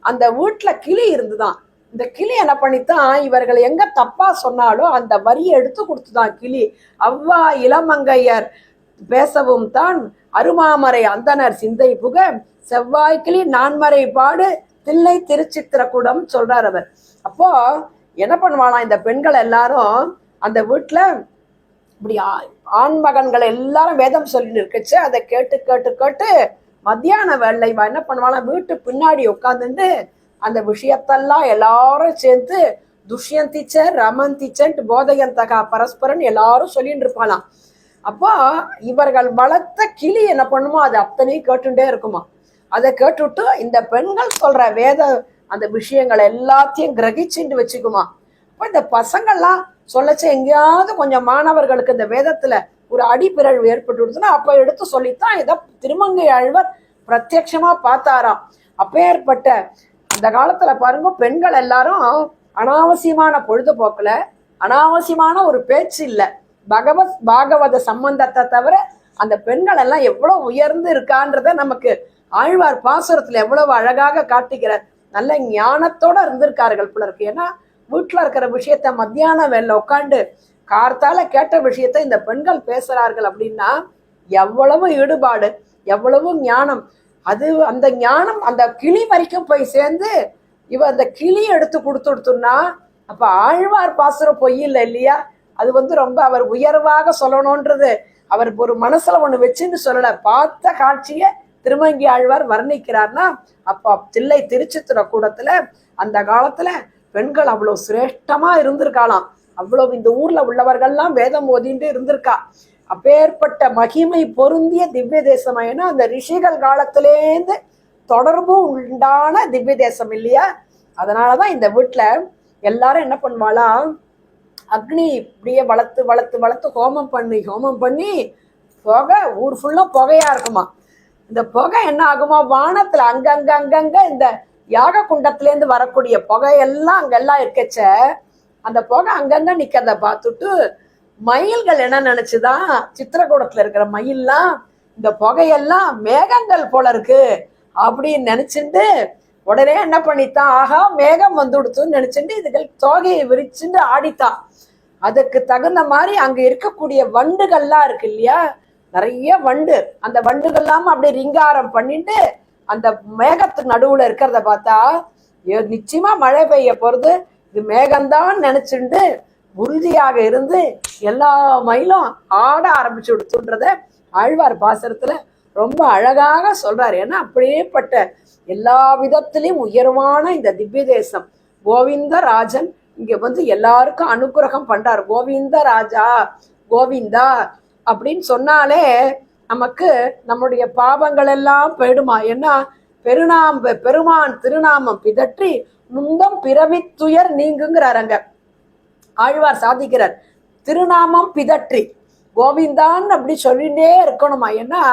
Speaker 1: அந்த வீட்டுல கிளி இருந்துதான். இந்த கிளி என்ன பண்ணித்தான், இவர்கள் எங்க தப்பா சொன்னாலும் அந்த வரியை எடுத்து கொடுத்துதான் கிளி. அவ்வா இளமங்கையர் பேசவும் தான் அருமாமரை அந்தனர் சிந்தை புக செவ்வாய்க்கிளி நான்மறை பாடு தில்லை திருச்சித்திரக்கூடம் சொல்றார் அவர். அப்போ என்ன பண்ணுவாளாம், இந்த பெண்கள் எல்லாரும் அந்த வீட்டுல இப்படி ஆண் மகன்கள் எல்லாரும் வேதம் சொல்லிட்டு இருக்கச்சு அதை கேட்டு கேட்டு கேட்டு மத்தியான வேலை என்ன பண்ணுவாளாம், வீட்டு பின்னாடி உட்காந்துட்டு அந்த விஷயத்தெல்லாம் எல்லாரும் சேர்ந்து துஷ்யந்திச்ச ரமந்திச்சன்ட்டு போதையந்தகா பரஸ்பரன் எல்லாரும் சொல்லிட்டு இருப்பாளாம். அப்போ இவர்கள் வளர்த்த கிளி என்ன பண்ணுமோ அது அத்தனையும் கேட்டுட்டே இருக்குமா. அதை கேட்டுட்டு இந்த பெண்கள் சொல்ற வேத அந்த விஷயங்கள் எல்லாத்தையும் கிரகிச்சுட்டு வச்சுக்குமா. அப்போ இந்த பசங்கள்லாம் சொல்லச்சு எங்கேயாவது கொஞ்சம் மாணவர்களுக்கு இந்த வேதத்துல ஒரு அடிப்பிறழ்வு ஏற்பட்டு விடுதுன்னா அப்ப எடுத்து சொல்லித்தான் இதை திருமங்கை ஆழ்வார் பிரத்யட்சமா பார்த்தாராம். அப்பேற்பட்ட அந்த காலத்துல பாருங்க, பெண்கள் எல்லாரும் அனாவசியமான பொழுதுபோக்குல அனாவசியமான ஒரு பேச்சு இல்லை, பாகவத சம்பந்தத்தை தவிர அந்த பெண்கள் எல்லாம் எவ்வளவு உயர்ந்து இருக்கான்றத நமக்கு ஆழ்வார் பாசுரத்துல எவ்வளவு அழகாக காட்டுகிறார். நல்ல ஞானத்தோட இருந்திருக்கார்கள் போல இருக்கு. ஏன்னா வீட்டுல இருக்கிற விஷயத்த மத்தியான வேலை உட்காந்து கார்த்தால கேட்ட விஷயத்த இந்த பெண்கள் பேசுறார்கள் அப்படின்னா எவ்வளவு ஈடுபாடு, எவ்வளவு ஞானம். அது அந்த ஞானம் அந்த கிளி வரைக்கும் போய் சேர்ந்து இவ அந்த கிளி எடுத்து கொடுத்துடுத்துன்னா அப்ப ஆழ்வார் பாசுரம் பொய் இல்லை இல்லையா. அது ரொம்ப அவர் உயர்வாக சொல்லணும்ன்றது அவர் ஒரு மனசுல ஒண்ணு வச்சுன்னு சொல்லல, பார்த்த காட்சிய திருமங்கி ஆழ்வார் வர்ணிக்கிறார்னா அப்ப தில்லை திருச்சித்திரக்கூடத்துல அந்த காலத்துல பெண்கள் அவ்வளவு சிரேஷ்டமா இருந்திருக்காளாம். அவ்வளவு இந்த ஊர்ல உள்ளவர்கள்லாம் வேதம் ஓதிட்டு இருந்திருக்கா. அப்பேற்பட்ட மகிமை பொருந்திய திவ்ய தேசம். ஏன்னா அந்த ரிஷிகள் காலத்திலேருந்து தொடர்பு உண்டான திவ்ய தேசம் இல்லையா. அதனாலதான் இந்த வீட்டுல எல்லாரும் என்ன பண்ணுவாளாம், அக்னி இப்படியே வளர்த்து வளர்த்து வளர்த்து ஹோமம் பண்ணி புகை ஊர் ஃபுல்லா புகையா இருக்குமா. இந்த புகை என்ன ஆகுமா, வானத்துல அங்கங்க இந்த யாக குண்டத்திலேருந்து வரக்கூடிய புகையெல்லாம் அங்கெல்லாம் இருக்கச்ச அந்த புகை அங்கங்க நிக்கிறத பார்த்துட்டு மயில்கள் என்ன நினைச்சுதான், சித்திரக்கூடத்துல இருக்கிற மயில்லாம் இந்த புகையெல்லாம் மேகங்கள் போல இருக்கு அப்படின்னு நினைச்சுட்டு உடனே என்ன பண்ணித்தான், ஆகா மேகம் வந்துடுத்துன்னு நினைச்சுட்டு இதுகள் தோகையை விரிச்சுட்டு ஆடித்தான். அதுக்கு தகுந்த மாதிரி அங்க இருக்கக்கூடிய வண்டுகள்லாம் இருக்கு இல்லையா, நிறைய வண்டு. அந்த வண்டுகள்லாம் அப்படி ரிங்காரம் பண்ணிட்டு அந்த மேகத்துக்கு நடுவுல இருக்கிறத பார்த்தா நிச்சயமா மழை பெய்ய போறது, இது மேகம்தான் நினைச்சுட்டு உறுதியாக இருந்து எல்லா மயிலும் ஆட ஆரம்பிச்சு விடுத்துன்றத ஆழ்வார் பாசுரத்துல ரொம்ப அழகாக சொல்றாரு. ஏன்னா அப்படியேப்பட்ட எல்லா விதத்திலையும் உயர்வான இந்த திவ்ய தேசம் கோவிந்த ராஜன் இங்க எல்லாருக்கும் அனுகிரகம் பண்றார். கோவிந்த ராஜா கோவிந்தா அப்படின்னு சொன்னாலே நமக்கு நம்முடைய பாவங்கள் எல்லாம் போயிடுமா. ஏன்னா பெருமான் திருநாமம் பிதற்றி நுந்தம் பிறவி துயர் நீங்குங்கிறார். அங்க ஆழ்வார் சாதிக்கிறார், திருநாமம் பிதற்றி கோவிந்தான்னு அப்படி சொல்லிட்டே இருக்கணுமா. ஏன்னா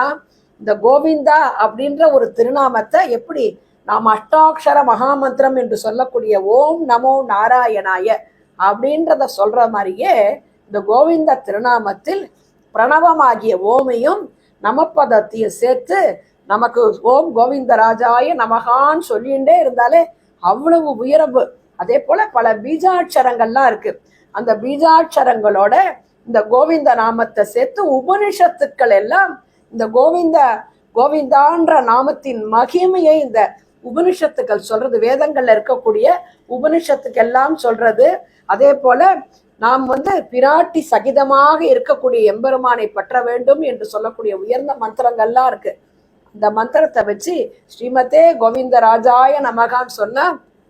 Speaker 1: இந்த கோவிந்தா அப்படின்ற ஒரு திருநாமத்தை எப்படி நாம் அஷ்டாட்சர மகாமந்திரம் என்று சொல்லக்கூடிய ஓம் நமோ நாராயணாய அப்படின்றத சொல்ற மாதிரியே இந்த கோவிந்த திருநாமத்தில் பிரணவமாகிய ஓமையும் நமப்பதத்தையும் சேர்த்து நமக்கு ஓம் கோவிந்தராஜாய நமகான்னு சொல்லிகிட்டே இருந்தாலே அவ்வளவு உயர்வு. அதே போல பல பீஜாட்சரங்கள்லாம் இருக்கு. அந்த பீஜாட்சரங்களோட இந்த கோவிந்த நாமத்தை சேர்த்து உபனிஷத்துக்கள் எல்லாம் இந்த கோவிந்தான்ற நாமத்தின் மகிமையை இந்த உபனிஷத்துக்கள் சொல்றது, வேதங்கள்ல இருக்கக்கூடிய உபனிஷத்துக்கு எல்லாம் சொல்றது. அதே போல நாம் பிராட்டி சகிதமாக இருக்கக்கூடிய எம்பெருமானை பற்ற வேண்டும் என்று சொல்லக்கூடிய உயர்ந்த மந்திரங்கள்லாம் இருக்கு. இந்த மந்திரத்தை வச்சு ஸ்ரீமதே கோவிந்த ராஜாய நமகான்னு சொன்னா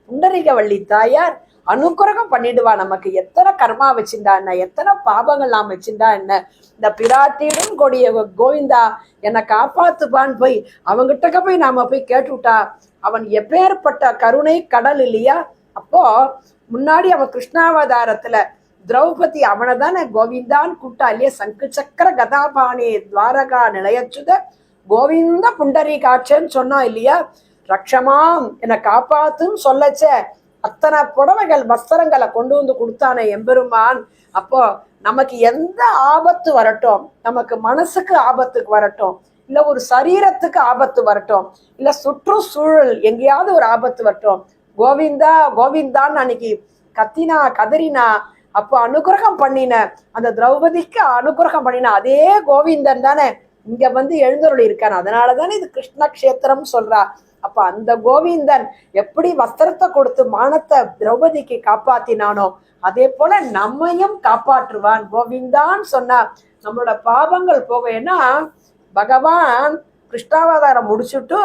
Speaker 1: புண்டரீகவள்ளி தாயார் அனுக்கிரகம் பண்ணிடுவா. நமக்கு எத்தனை கர்மா வச்சிருந்தா என்ன, எத்தனை பாபங்கள் நாம் வச்சிருந்தா என்ன, இந்த பிராட்டியிடம் கூடிய கோவிந்தா என்னை காப்பாத்துப்பான்னு போய் அவங்கிட்ட போய் நாம போய் கேட்டுவிட்டா அவன் எப்பேற்பட்ட கருணை கடல் இல்லையா. அப்போ முன்னாடி அவன் கிருஷ்ணாவதாரத்துல திரௌபதி அவனை தானே கோவிந்தான்னு கூட்டா இல்லையா. சங்கு சக்கர கதாபாணி துவாரகா நிலையச்சுத கோவிந்த புண்டரீகாட்சன்னு சொன்னா இல்லையா. ரக்ஷமாம் என்னை காப்பாத்துன்னு சொல்லச்ச அத்தனை புடவைகள் வஸ்திரங்களை கொண்டு கொடுத்தானே எம்பெருமான். அப்போ நமக்கு எந்த ஆபத்து வரட்டும், நமக்கு மனசுக்கு ஆபத்துக்கு வரட்டும், இல்ல ஒரு சரீரத்துக்கு ஆபத்து வரட்டும், இல்ல சுற்றுச்சூழல் எங்கேயாவது ஒரு ஆபத்து வரட்டும், கோவிந்தா கோவிந்தான்னு அன்னைக்கு கத்தினா கதறினா அப்போ அனுகிரகம் பண்ணின அந்த திரௌபதிக்கு அனுகிரகம் பண்ணின அதே கோவிந்தன் தானே இங்க எழுந்தருளி இருக்கான். அதனாலதானே இது கிருஷ்ண கஷேத்திரம் சொல்றா. அப்ப அந்த கோவிந்தன் எப்படி வஸ்திரத்தை கொடுத்து மானத்தை திரௌபதிக்கு காப்பாத்தினானோ அதே போல நம்மையும் காப்பாற்றுவான் கோவிந்தான்னு சொன்னா நம்மளோட பாவங்கள் போக. ஏன்னா பகவான் கிருஷ்ணாவதாரம் முடிச்சுட்டு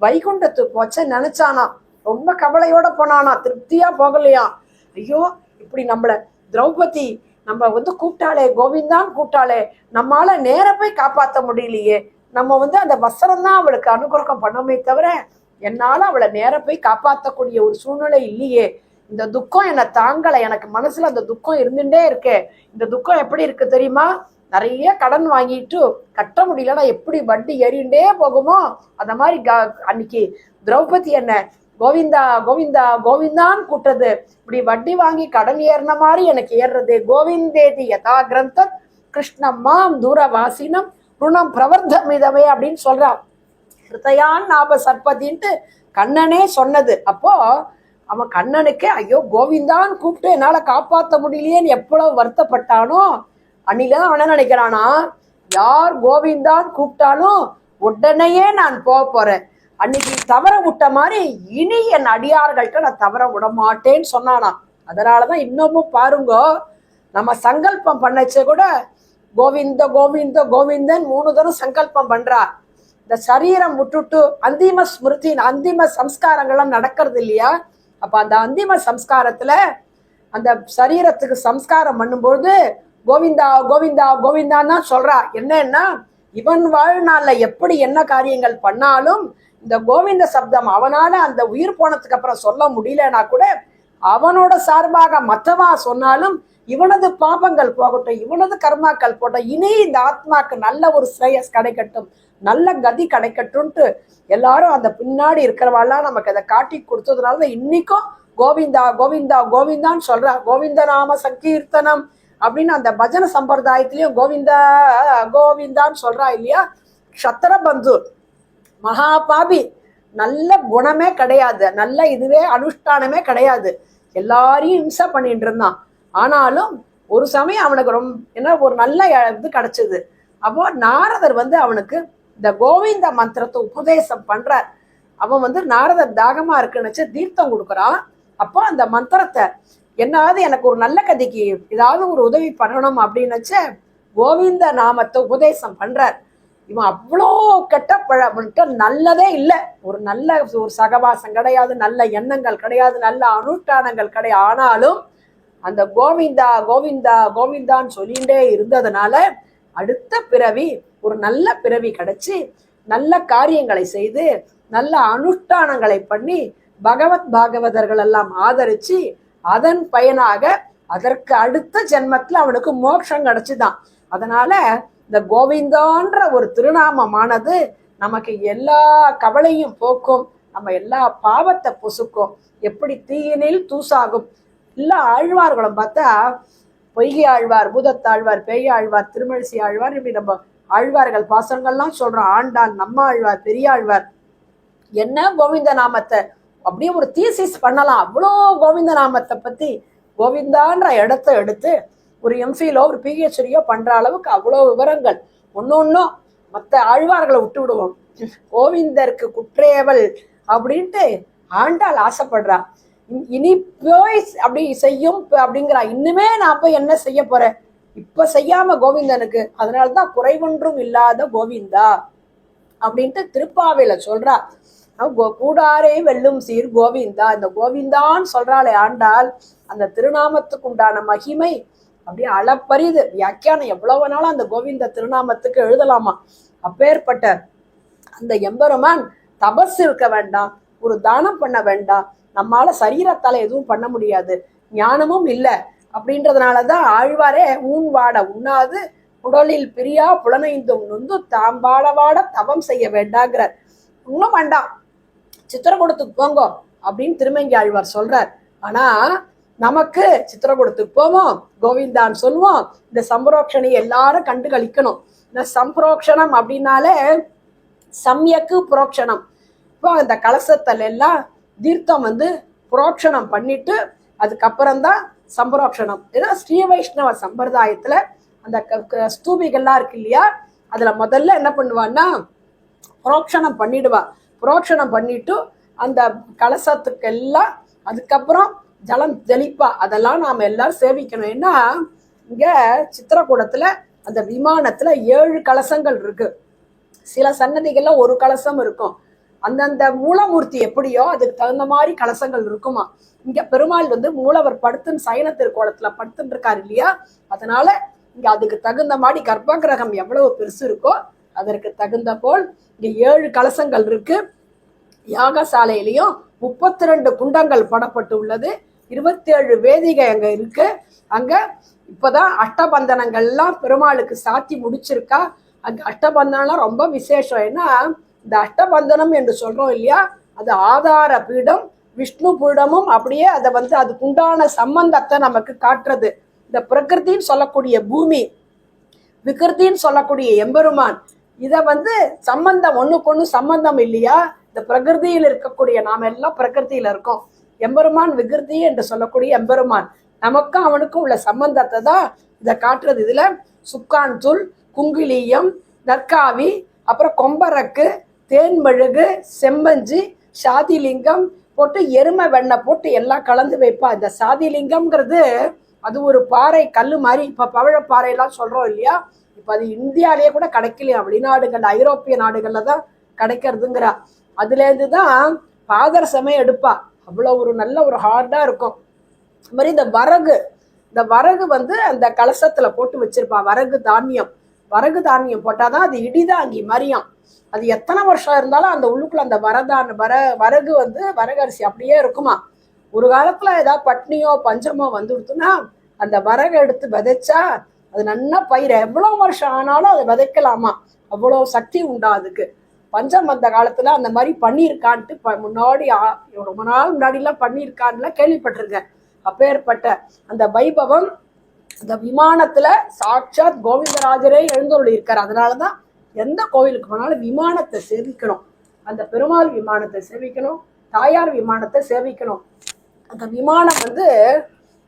Speaker 1: வைகுண்டத்துக்கு போச்ச நினைச்சானா, ரொம்ப கவலையோட போனானா, திருப்தியா போகலையா. ஐயோ இப்படி நம்மள திரௌபதி நம்ம கூப்பிட்டாலே கோவிந்தான்னு கூப்பிட்டாலே நம்மால நேர போய் காப்பாற்ற முடியலையே, நம்ம அந்த வஸ்திரம் தான் அவளுக்கு அனுகிரகம் பண்ணமே தவிர என்னால அவளை நேர போய் காப்பாற்றக்கூடிய ஒரு சூழ்நிலை இல்லையே. இந்த துக்கம் என்னை தாங்கலை, எனக்கு மனசுல அந்த துக்கம் இருந்துட்டே இருக்கே. இந்த துக்கம் எப்படி இருக்கு தெரியுமா, நிறைய கடன் வாங்கிட்டு கட்ட முடியலன்னா எப்படி வட்டி ஏறிண்டே போகுமோ அந்த மாதிரி அன்னைக்கு திரௌபதி என்ன கோவிந்தா கோவிந்தா கோவிந்தான்னு கூட்டது இப்படி வட்டி வாங்கி கடன் ஏறின மாதிரி எனக்கு ஏறுறது. கோவிந்தேதி யதா கிரந்த கிருஷ்ணம்மாம் தூரவாசினம் ருணம் பிரவர்த்தமிதமே அப்படின்னு சொல்றான். ஹிருதயான் நாப சர்பதின்ட்டு கண்ணனே சொன்னது. அப்போ அவன் கண்ணனுக்கே ஐயோ கோவிந்தான்னு கூப்பிட்டு என்னால காப்பாற்ற முடியலையேன்னு எவ்வளவு வருத்தப்பட்டானோ அன்னிலதான் அவன் நினைக்கிறானா, யார் கோவிந்தான்னு கூப்பிட்டாலும் உடனேயே நான் போறேன், அன்னைக்கு தவற விட்ட மாதிரி இனி என் அடியார்கள்ட்ட நான் தவற விட மாட்டேன்னு சொன்னானா. அதனாலதான் இன்னமும் பாருங்க, நம்ம சங்கல்பம் பண்ணச்ச கூட கோவிந்த கோவிந்த கோவிந்தன் 3 தரம் சங்கல்பம் பண்றா. இந்த சரீரம் விட்டுட்டு அந்திம ஸ்மிருதி அந்திம சம்ஸ்காரங்கள்லாம் நடக்கிறது இல்லையா. அப்ப அந்த அந்திம சம்ஸ்காரத்துல அந்த சரீரத்துக்கு சம்ஸ்காரம் பண்ணும்போது கோவிந்தா கோவிந்தா கோவிந்தான் தான் சொல்றா. என்னன்னா இவன் வாழ்நாள்ல எப்படி என்ன காரியங்கள் பண்ணாலும் இந்த கோவிந்த சப்தம் அவனால அந்த உயிர் போனதுக்கு அப்புறம் சொல்ல முடியலன்னா கூட அவனோட சார்பாக மற்றவா சொன்னாலும் இவனது பாபங்கள் போகட்டும், இவனது கர்மாக்கள் போட்டோம், இனி இந்த ஆத்மாக்கு நல்ல ஒரு ஸ்ரேயஸ் கிடைக்கட்டும், நல்ல கதி கிடைக்கட்டும்ட்டு எல்லாரும் அந்த பின்னாடி இருக்கிறவாள்லாம் நமக்கு அதை காட்டி கொடுத்ததுனாலதான் இன்னைக்கும் கோவிந்தா கோவிந்தா கோவிந்தான்னு சொல்றா. கோவிந்த நாம சங்கீர்த்தனம் அப்படின்னு அந்த பஜன சம்பிரதாயத்திலயும் கோவிந்தா கோவிந்தான்னு சொல்றா இல்லையா. க்ஷத்ரபந்து மகாபாபி, நல்ல குணமே கிடையாது, நல்ல இதுவே அனுஷ்டானமே கிடையாது, எல்லாரையும் இம்சை பண்ணிட்டு இருந்தான். ஆனாலும் ஒரு சமயம் அவனுக்கு ரொம்ப ஒரு நல்ல இது கிடைச்சது. அப்போ நாரதர் அவனுக்கு இந்த கோவிந்த மந்திரத்தை உபதேசம் பண்றார். அவன் நாரதர் தாகமா இருக்குன்னு தீர்த்தம் கொடுக்குறான். அப்போ அந்த மந்திரத்தை என்னாவது எனக்கு ஒரு நல்ல கதைக்கு ஏதாவது ஒரு உதவி பண்ணணும் அப்படின்னு கோவிந்த நாமத்தை உபதேசம் பண்றார். இவன் அவ்வளோ கெட்ட அவன்கிட்ட நல்லதே இல்லை, ஒரு நல்ல ஒரு சகவாசம் கிடையாது, நல்ல எண்ணங்கள் கிடையாது, நல்ல அனுஷ்டானங்கள் கிடையாது. ஆனாலும் அந்த கோவிந்தா கோவிந்தா கோவிந்தான்னு சொல்லிகிட்டே இருந்ததுனால அடுத்த பிறவி ஒரு நல்ல பிறவி கிடைச்சி நல்ல காரியங்களை செய்து நல்ல அனுஷ்டானங்களை பண்ணி பகவத் பாகவதர்கள் எல்லாம் ஆதரிச்சு அதன் பயனாக அதற்கு அடுத்த ஜென்மத்துல அவனுக்கு மோட்சம் கிடைச்சுதான். அதனால இந்த கோவிந்தான்ற ஒரு திருநாமமானது நமக்கு எல்லா கவலையும் போக்கும், நம்ம எல்லா பாவத்தை பொசுக்கும். எப்படி தீயினில் தூசாகும். எல்லா ஆழ்வார்களும் பார்த்தா பொய்கை ஆழ்வார், பூதத்தாழ்வார், பேயாழ்வார், திருமழிசை ஆழ்வார், இப்படி நம்ம ஆழ்வார்கள் பாசங்கள்லாம் சொல்றோம். ஆண்டான், நம்ம ஆழ்வார், பெரியாழ்வார், என்ன கோவிந்த நாமத்தை அப்படியே ஒரு தீசிஸ் பண்ணலாம். அவ்வளோ கோவிந்த நாமத்தை பத்தி கோவிந்தான்ற இடத்த எடுத்து ஒரு எம்ஃபிலோ ஒரு பிஹெச்டியோ பண்ற அளவுக்கு அவ்வளோ விவரங்கள். ஒன்னொன்னும் மற்ற ஆழ்வார்களை விட்டு விடுவோம். கோவிந்தருக்கு குற்றேவல் அப்படின்ட்டு ஆண்டாள் ஆசைப்படுறா. இனி போய் அப்படி செய்யும் அப்படிங்கிறா. இன்னுமே நான் போய் என்ன செய்ய போறேன், இப்ப செய்யாம கோவிந்தனுக்கு, அதனாலதான் குறைவொன்றும் இல்லாத கோவிந்தா அப்படின்ட்டு திருப்பாவையில சொல்றா. கூடாரே வெல்லும் சீர் கோவிந்தா, இந்த கோவிந்தான்னு சொல்றாளே ஆண்டாள், அந்த திருநாமத்துக்கு உண்டான மகிமை அப்படியே அளப்பரிது. வியாக்கியானம் எவ்வளவு நாளும் அந்த கோவிந்த திருநாமத்துக்கு எழுதலாமா. அப்பேற்பட்ட அந்த எம்பெருமான் தபஸ் இருக்க வேண்டாம், ஒரு தானம் பண்ண வேண்டாம், நம்மால சரீரத்தால எதுவும் பண்ண முடியாது, ஞானமும் இல்லை அப்படின்றதுனாலதான் ஆழ்வாரே ஊன் வாட உண்ணாது உடலில் பிரியா புலனைந்தும் நொந்து தாம்பாட வாட தவம் செய்ய வேண்டாங்கிறார். இன்னும் வேண்டாம், சித்திரக்கூடத்துக்கு போங்கோ அப்படின்னு திருமங்கி ஆழ்வார் சொல்றார். ஆனா நமக்கு சித்திரக்கூடத்துக்கு போவோம், கோவிந்தான்னு சொல்லுவோம், இந்த சம்பரோக்ஷனை எல்லாரும் கண்டு கழிக்கணும். இந்த சம்பரோக்ஷணம் அப்படின்னாலே சம்யக்கு புரோக்ஷணம். இப்போ அந்த கலசத்துல எல்லாம் தீர்த்தம் புரோக்ஷணம் பண்ணிட்டு அதுக்கப்புறம்தான் சம்பரோக்ஷணம். ஏதோ ஸ்ரீ வைஷ்ணவ சம்பிரதாயத்துல அந்த ஸ்தூபிகள்லாம் இருக்கு இல்லையா, அதுல முதல்ல என்ன பண்ணுவான்னா புரோக்ஷணம் பண்ணிடுவா. புரோக்ஷணம் பண்ணிட்டு அந்த கலசத்துக்கு எல்லாம் அதுக்கப்புறம் ஜலம் ஜலிப்பா. அதெல்லாம் நாம எல்லாரும் சேவிக்கணும். ஏன்னா இங்க சித்திரக்கூடத்துல அந்த விமானத்துல 7 கலசங்கள் இருக்கு. சில சன்னதிகள்ல ஒரு கலசம் இருக்கும். அந்தந்த மூலமூர்த்தி எப்படியோ அதுக்கு தகுந்த மாதிரி கலசங்கள் இருக்குமா. இங்க பெருமாள் மூலவர் படுத்துன்னு சயன திருக்கோலத்துல படுத்துன்னு இருக்காரு இல்லையா, அதனால இங்க அதுக்கு தகுந்த மாதிரி கர்ப்ப கிரகம் எவ்வளவு பெருசு இருக்கோ அதற்கு தகுந்த போல் இங்க 7 கலசங்கள் இருக்கு. யாகசாலையிலையும் 32 குண்டங்கள் படப்பட்டு உள்ளது. 27 வேதிகை அங்க இருக்கு. அங்க இப்பதான் அஷ்டபந்தனங்கள்லாம் பெருமாளுக்கு சாத்தி முடிச்சிருக்கா. அங்க அஷ்டபந்தனம்லாம் ரொம்ப விசேஷம். ஏன்னா இந்த அஷ்டபந்தனம் என்று சொல்றோம் இல்லையா, அது ஆதார பீடம் விஷ்ணு பீடமும் அப்படியே அதை அதுக்குண்டான சம்பந்தத்தை நமக்கு காட்டுறது. இந்த பிரகிருத்தின்னு சொல்லக்கூடிய பூமி, விகிருத்தின்னு சொல்லக்கூடிய எம்பெருமான், இத சம்பந்தம் ஒண்ணுக்கு சம்பந்தம் இல்லையா. இந்த பிரகிருதியில் இருக்கக்கூடிய நாம எல்லாம் பிரகிருதியில இருக்கோம். எம்பெருமான் விகிருதி என்று சொல்லக்கூடிய எம்பெருமான், நமக்கும் அவனுக்கும் உள்ள சம்பந்தத்தை தான் இதை காட்டுறது. இதுல சுக்கான் தூள், குங்கிலியம், நற்காவி, அப்புறம் கொம்பரக்கு, தேன்மெழுகு, செம்மஞ்சி, சாதிலிங்கம் போட்டு எருமை வெண்ணெய் போட்டு எல்லாம் கலந்து வைப்பா. இந்த சாதிலிங்கம்ங்கிறது அது ஒரு பாறை கல்லு மாதிரி. இப்ப பவழப்பாறையெல்லாம் சொல்றோம் இல்லையா, இப்ப அது இந்தியாலேயே கூட கிடைக்கலையா, வெளிநாடுகள் ஐரோப்பிய நாடுகள்ல தான் கிடைக்கிறதுங்கிறா. அதுல இருந்துதான் பாதரசமே எடுப்பா. அவ்வளவு ஒரு நல்ல ஒரு ஹார்டா இருக்கும். அது மாதிரி இந்த வரகு அந்த கலசத்துல போட்டு வச்சிருப்பா. வரகு தானியம் போட்டாதான் அது இடிதாங்கி மாதிரியாம். அது எத்தனை வருஷம் இருந்தாலும் அந்த உள்ளுக்குள்ள அந்த வரகு வரகரிசி அப்படியே இருக்குமா. ஒரு காலத்துல ஏதாவது பட்னியோ பஞ்சமோ வந்துடுத்துன்னா அந்த வரகை எடுத்து விதைச்சா அது நல்லா பயிர் எவ்வளவு வருஷம் ஆனாலும் அதை விதைக்கலாமா. அவ்வளவு சக்தி உண்டா அதுக்கு. பஞ்சம் வந்த காலத்துல அந்த மாதிரி பண்ணியிருக்கான்ட்டு முன்னாடி ரொம்ப நாள் முன்னாடி எல்லாம் பண்ணியிருக்கான்ல கேள்விப்பட்டிருக்கேன். அப்பேற்பட்ட அந்த வைபவம் அந்த விமானத்துல சாட்சாத் கோவிந்தராஜரே எழுந்தருளி இருக்கார். அதனாலதான் எந்த கோவிலுக்கு போனாலும் விமானத்தை சேவிக்கணும். அந்த பெருமாள் விமானத்தை சேவிக்கணும், தாயார் விமானத்தை சேவிக்கணும். அந்த விமானம்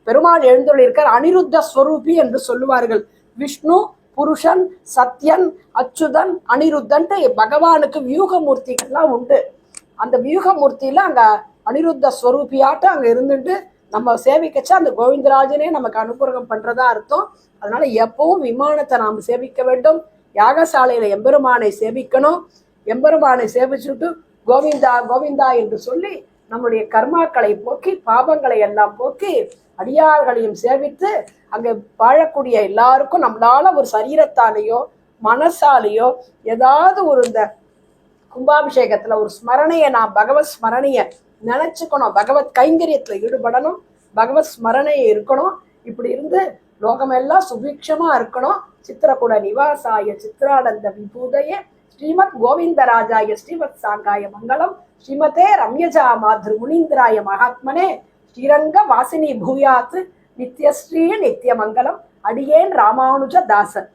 Speaker 1: பெருமாள் எழுந்தருளி இருக்கார். அனிருத்த ஸ்வரூபி என்று சொல்லுவார்கள். விஷ்ணு, புருஷன், சத்யன், அச்சுதன், அனிருத்தன்ட்டு பகவானுக்கு வியூகமூர்த்திகள்லாம் உண்டு. அந்த வியூகமூர்த்தியில அங்க அனிருத்த ஸ்வரூபியாட்டம் அங்க இருந்துட்டு நம்ம சேவிக்கச்சா அந்த கோவிந்தராஜனே நமக்கு அனுகிரகம் பண்றதா அர்த்தம். அதனால எப்பவும் விமானத்தை நாம் சேவிக்க வேண்டும். யாகசாலையில எம்பெருமானை சேவிக்கணும். எம்பெருமானை சேவிச்சுட்டு கோவிந்தா கோவிந்தா என்று சொல்லி நம்முடைய கர்மாக்களை போக்கி பாபங்களை எல்லாம் போக்கி அடியார்களையும் சேவித்து அங்க வாழக்கூடிய எல்லாருக்கும் நம்மளால ஒரு சரீரத்தாலேயோ மனசாலேயோ ஏதாவது ஒரு இந்த கும்பாபிஷேகத்துல ஒரு ஸ்மரணைய நாம் பகவத் ஸ்மரணைய நினைச்சுக்கணும். பகவத் கைங்கரியத்துல ஈடுபடணும். பகவத் ஸ்மரணைய இருக்கணும். இப்படி இருந்து லோகமெல்லாம் சுபிக்ஷமா இருக்கணும். சித்திரக்கூட நிவாசாய சித்ரானந்த விபூதய ஸ்ரீமத் கோவிந்தராஜாய ஸ்ரீமத் சாங்காய மங்களம் ஸ்ரீமதே ரம்யஜா மாத்ரு முனீந்திராய மகாத்மனே ஸ்ரீரங்க வாசினி பூயாத் நித்யஸ்ரீ நித்திய மங்கலம். அடியேன் ராமானுஜ தாசன்.